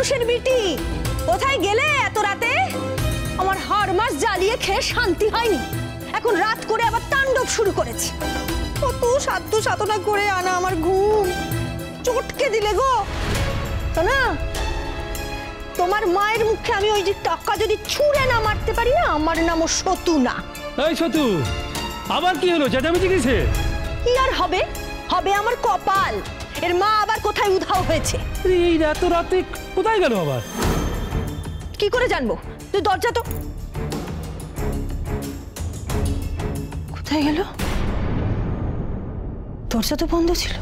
মানুষের বিটি, কোথায় গেলে এত রাতে? আমার হাড় মাস জ্বালিয়ে খেয়ে শান্তি হয়নি, এখন রাত করে আবার তাণ্ডব শুরু করেছে। কত সাধ্য সাধনা করে আনা আমার ঘুম চটকে দিলে গো। না, তোমার মায়ের মুখে আমি ওই যে টাকা যদি ছুঁড়ে না মারতে পারি না, আমার নামও সতু না। এই সতু, আবার কি হলো? চেঁচামেচি কিসে? কি আর হবে, হবে আমার কপাল। এর মা আবার কোথায় উধাও হয়েছে। এই এত রাতে কোথায় গেল আবার? কি করে জানবো? তুই দরজা তো কোথায় গেল? দরজা তো বন্ধ ছিল,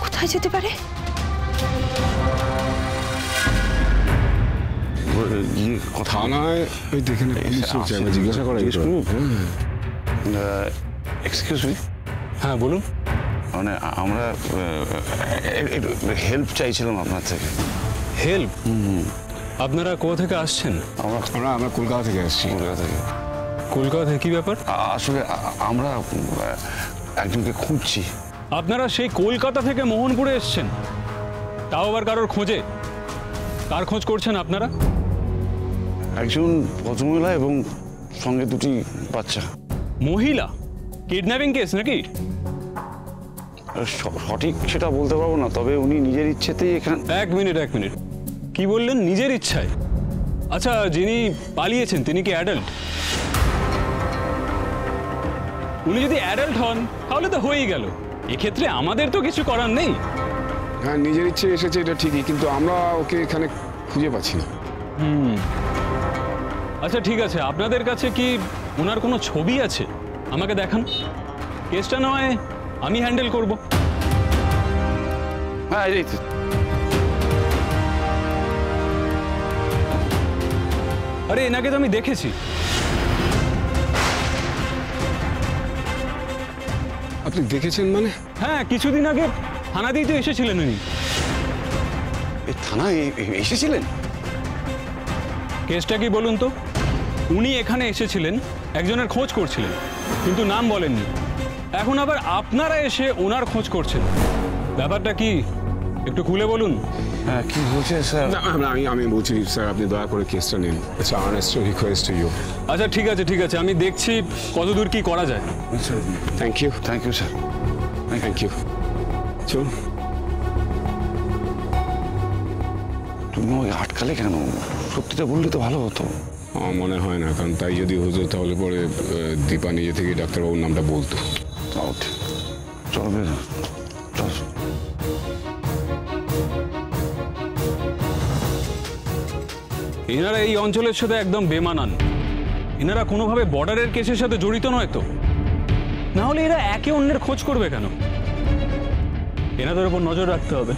কোথায় যেতে পারে? থানায় ওই দেখে জিজ্ঞাসা করা। Excuse me. হ্যাঁ বলুন। মানে আমরা হেল্প চাইছিলাম আপনার থেকে। হেল্প? আপনারা কোথা থেকে আসছেন? আমরা কলকাতা থেকে আসছি। কলকাতা থেকে। কলকাতা থেকে? কি ব্যাপার? আসলে আমরা একজনকে খুঁজছি। আপনারা সেই কলকাতা থেকে মোহনপুরে এসছেন, তাও আবার কারোর খোঁজে? কার খোঁজ করছেন আপনারা? একজন ভদ্রমহিলা এবং সঙ্গে দুটি বাচ্চা। মহিলা? কিডন্যাপিং কেস নাকি? সঠিক সেটা বলতে পারবো না, তবে উনি নিজের ইচ্ছেতেই এখানে। এক মিনিট। কি বললেন? নিজের ইচ্ছায়? আচ্ছা, যিনি পালিয়েছেন তিনি কি অ্যাডাল্ট? উনি যদি অ্যাডাল্ট হন তাহলে তো হয়েই গেল, এক্ষেত্রে আমাদের তো কিছু করার নেই। হ্যাঁ, নিজের ইচ্ছে এসেছে এটা ঠিকই, কিন্তু আমরা ওকে এখানে খুঁজে পাচ্ছি না। আচ্ছা ঠিক আছে, আপনাদের কাছে কি ওনার কোনো ছবি আছে? আমাকে দেখান। কেসটা নয় আমি হ্যান্ডেল করব। হ্যাঁ, আরে এনাকে তো আমি দেখেছি। আপনি দেখেছেন মানে? হ্যাঁ, কিছুদিন আগে থানাতেই তো এসেছিলেন উনি। এই থানায় এসেছিলেন? কেসটা কি বলুন তো? উনি এখানে এসেছিলেন, একজনের খোঁজ করছিলেন, কিন্তু নাম বলেননি। এখন আবার আপনারা এসে ওনার খোঁজ করছেন, ব্যাপারটা কি একটু খুলে বলুন। হ্যাঁ, কি বলছে স্যার? আমি বলছি স্যার, আপনি দয়া করে কেসটা নিন। It's our honest request to you. আচ্ছা ঠিক আছে, আমি দেখছি কতদূর কি করা যায়। Thank you sir. Thank you. চল। তুমি ওই আটকালে কেন? সত্যিটা বললে তো ভালো হতো। আমার মনে হয় না, কারণ তাই যদি হতো তাহলে পরে দীপা নিজে থেকে ডাক্তারবাবুর নামটা বলতো। তাও ঠিক। চলবে না, চল। এনারা এই অঞ্চলের সাথে একদম বেমানান। এনারা কোনোভাবে বর্ডারের কেসের সাথে জড়িত নয় তো? না হলে এরা একে অন্যের খোঁজ করবে কেন? এনাদের উপর নজর রাখতে হবে।